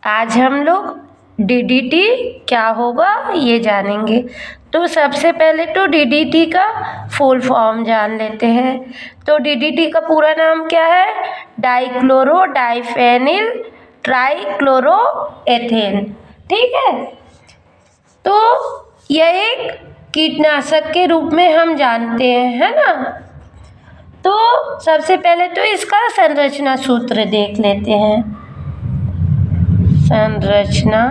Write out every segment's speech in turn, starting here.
आज हम लोग DDT क्या होगा ये जानेंगे। तो सबसे पहले तो DDT का फुल फॉर्म जान लेते हैं। तो DDT का पूरा नाम क्या है? Dichloro diphenyl trichloroethane. ठीक है, तो यह एक कीटनाशक के रूप में हम जानते हैं, है ना। तो सबसे पहले तो इसका संरचना सूत्र देख लेते हैं। संरचना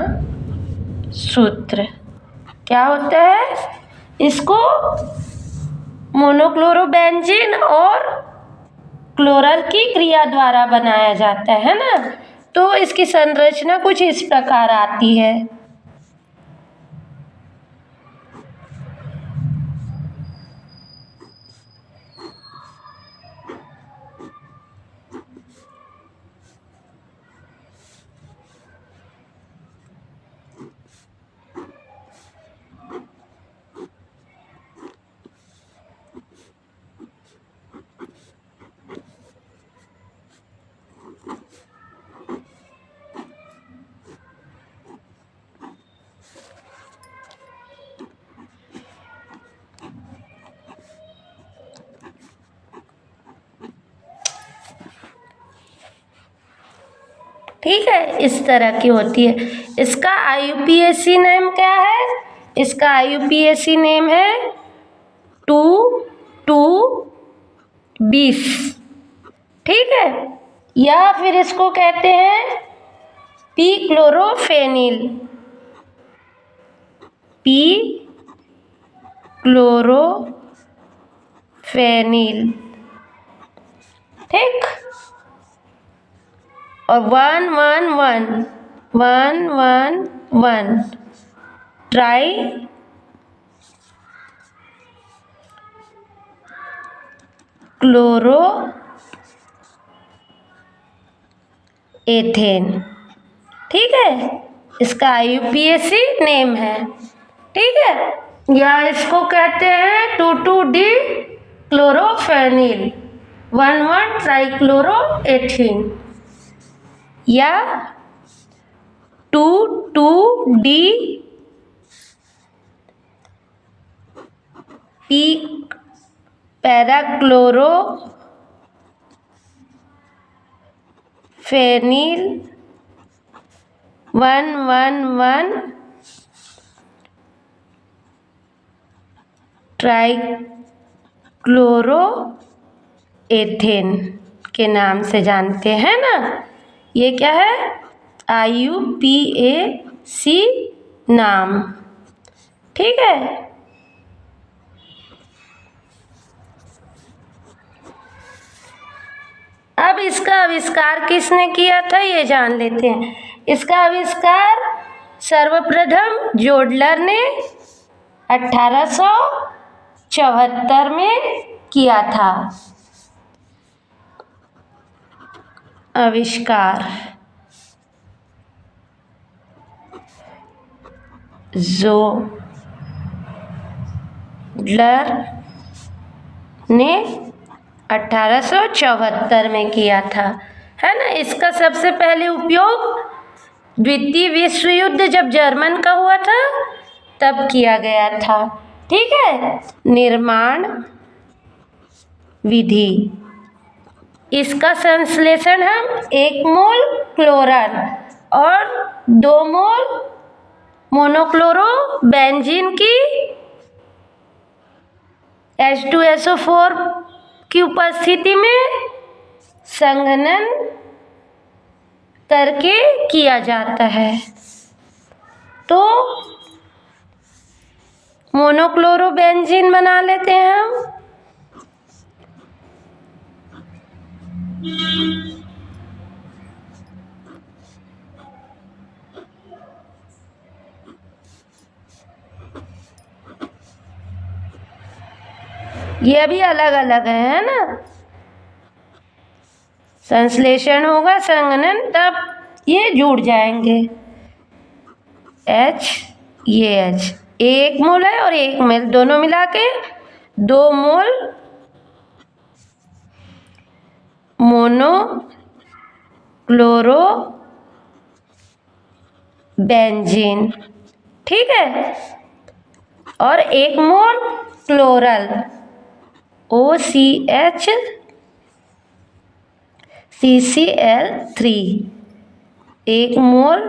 सूत्र क्या होता है? इसको मोनोक्लोरोबेंजीन और क्लोरल की क्रिया द्वारा बनाया जाता है ना। तो इसकी संरचना कुछ इस प्रकार आती है। ठीक है, इस तरह की होती है। इसका IUPAC नेम क्या है? इसका IUPAC नेम है 2,2,20। ठीक है, या फिर इसको कहते हैं P-क्लोरोफेनिल। P-क्लोरोफेनिल। ठीक, और 1,1,1 ट्राई क्लोरो एथेन। ठीक है, इसका IUPAC नेम है। ठीक है, या इसको कहते हैं 2,2-D क्लोरोफेनिल 1,1 ट्राइक्लोरोएथेन, या 2,2-D P पैराक्लोरोफेनिल 1,1,1 ट्राइक्लोरोएथेन के नाम से जानते हैं ना। ये क्या है? IUPAC नाम। ठीक है, अब इसका आविष्कार किसने किया था ये जान लेते हैं। इसका आविष्कार सर्वप्रथम जोडलर ने 1874 में किया था। आविष्कार जोडलर ने 1874 में किया था, है ना। इसका सबसे पहले उपयोग द्वितीय विश्व युद्ध जब जर्मन का हुआ था तब किया गया था। ठीक है, निर्माण विधि, इसका संश्लेषण हम 1 मोल क्लोरन और 2 मोल मोनोक्लोरोबेंजीन की H2SO4 की उपस्थिति में संघनन करके किया जाता है। तो मोनोक्लोरोबेंजीन बना लेते हैं हम। ये भी अलग अलग है ना। संश्लेषण होगा, संघनन, तब ये जुड़ जाएंगे। ये H 1 मोल है और 1 मोल दोनों मिला के 2 मोल मोनो क्लोरो बेंजीन, ठीक है। और 1 मोल क्लोरल OCH CCl3, 1 मोल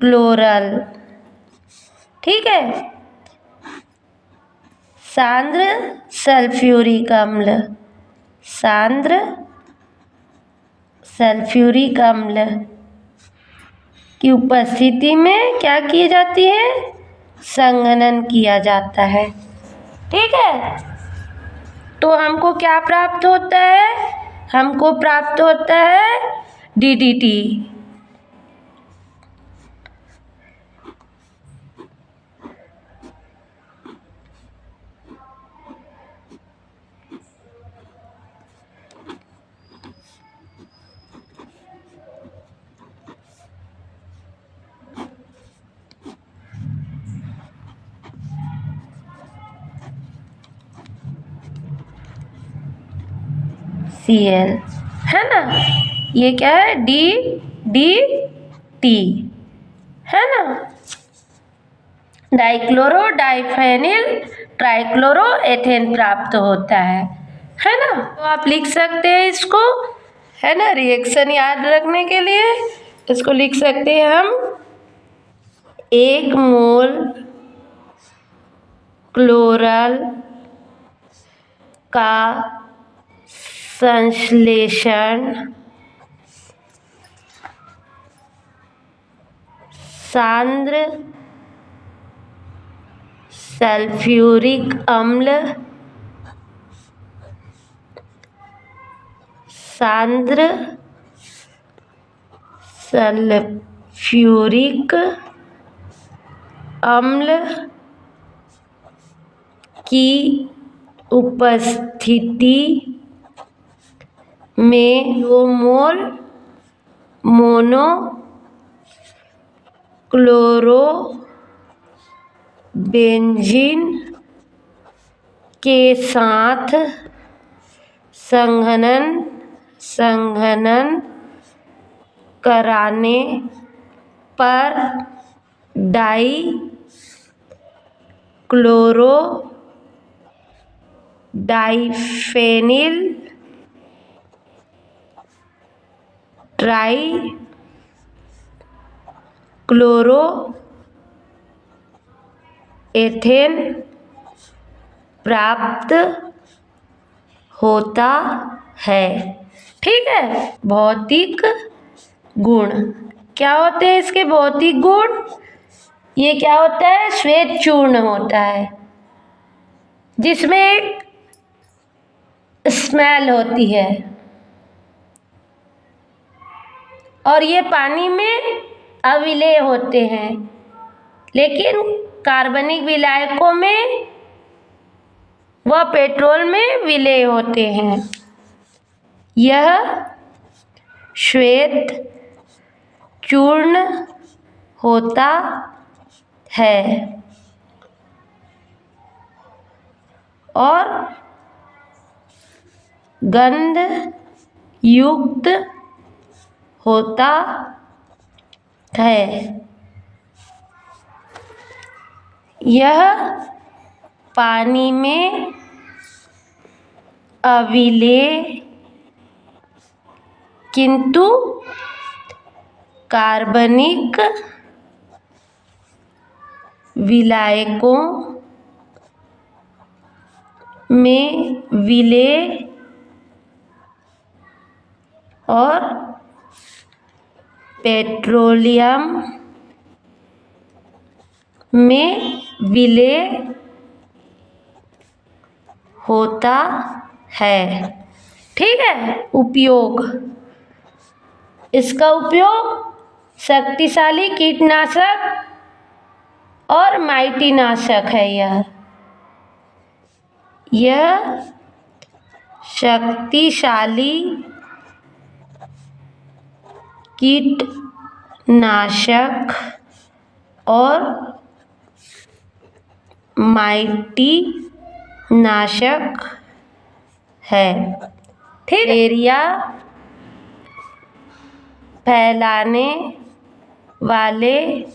क्लोरल, ठीक है। सांद्र सल्फ्यूरिक अम्ल, सांद्र सल्फ्यूरिक अम्ल की उपस्थिति में क्या की जाती है? संघनन किया जाता है, ठीक है। तो हमको क्या प्राप्त होता है? हमको प्राप्त होता है DDT। Cl है ना, ये क्या है? DDT है ना। डाइक्लोरो डाइफेनिल ट्राइक्लोरो एथेन प्राप्त होता है ना। तो आप लिख सकते हैं इसको, है ना। रिएक्शन याद रखने के लिए इसको लिख सकते हैं हम, 1 मोल क्लोरल का संश्लेषण सांद्र सल्फ्यूरिक अम्ल, सांद्र सल्फ्यूरिक अम्ल की उपस्थिति में 2 मोल मोनो क्लोरो बेंजीन के साथ संघनन कराने पर die chloro diphenyl try chloro ethane प्राप्त होता है, ठीक है। भौतिक गुण क्या होते हैं इसके? भौतिक गुण, ये क्या होता है? श्वेत चूर्ण होता है जिसमें एक स्मेल होती है और ये पानी में अविलेय होते हैं, लेकिन कार्बनिक विलायकों में व पेट्रोल में विलेय होते हैं। यह श्वेत चूर्ण होता है और गंध युक्त होता है। यह पानी में अविलेय किंतु कार्बनिक विलायकों में विलेय और पेट्रोलियम में विलेय होता है, ठीक है। उपयोग, इसका उपयोग शक्तिशाली कीटनाशक और माइटीनाशक है। यह शक्तिशाली कीटनाशक और माइटीनाशक है, ठीक। मलेरिया फैलाने वाले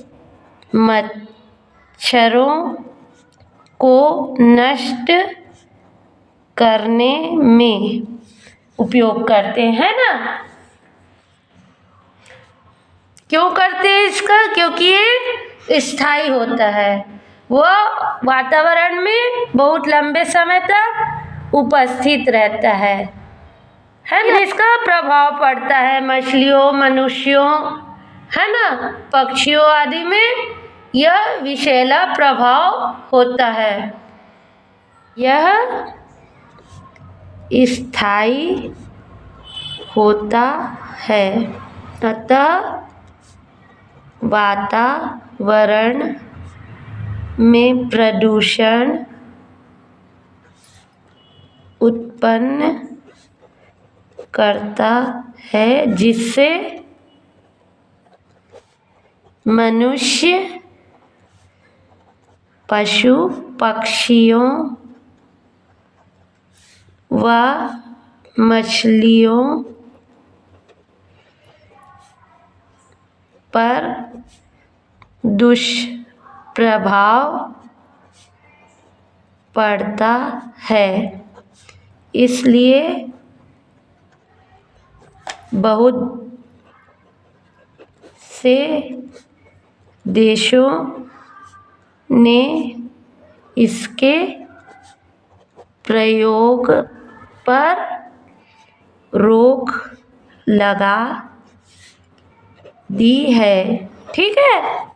मच्छरों को नष्ट करने में उपयोग करते हैं ना। क्यों करते हैं इसका? क्योंकि ये स्थायी होता है, वह वातावरण में बहुत लंबे समय तक उपस्थित रहता है ना। इसका प्रभाव पड़ता है मछलियों, मनुष्यों, है ना, पक्षियों आदि में यह विषैला प्रभाव होता है। यह स्थायी होता है, अतः वातावरण में प्रदूषण उत्पन्न करता है, जिससे मनुष्य, पशु पक्षियों व मछलियों पर दुष्प्रभाव पड़ता है। इसलिए बहुत से देशों ने इसके प्रयोग पर रोक लगा दी है। ठीक है।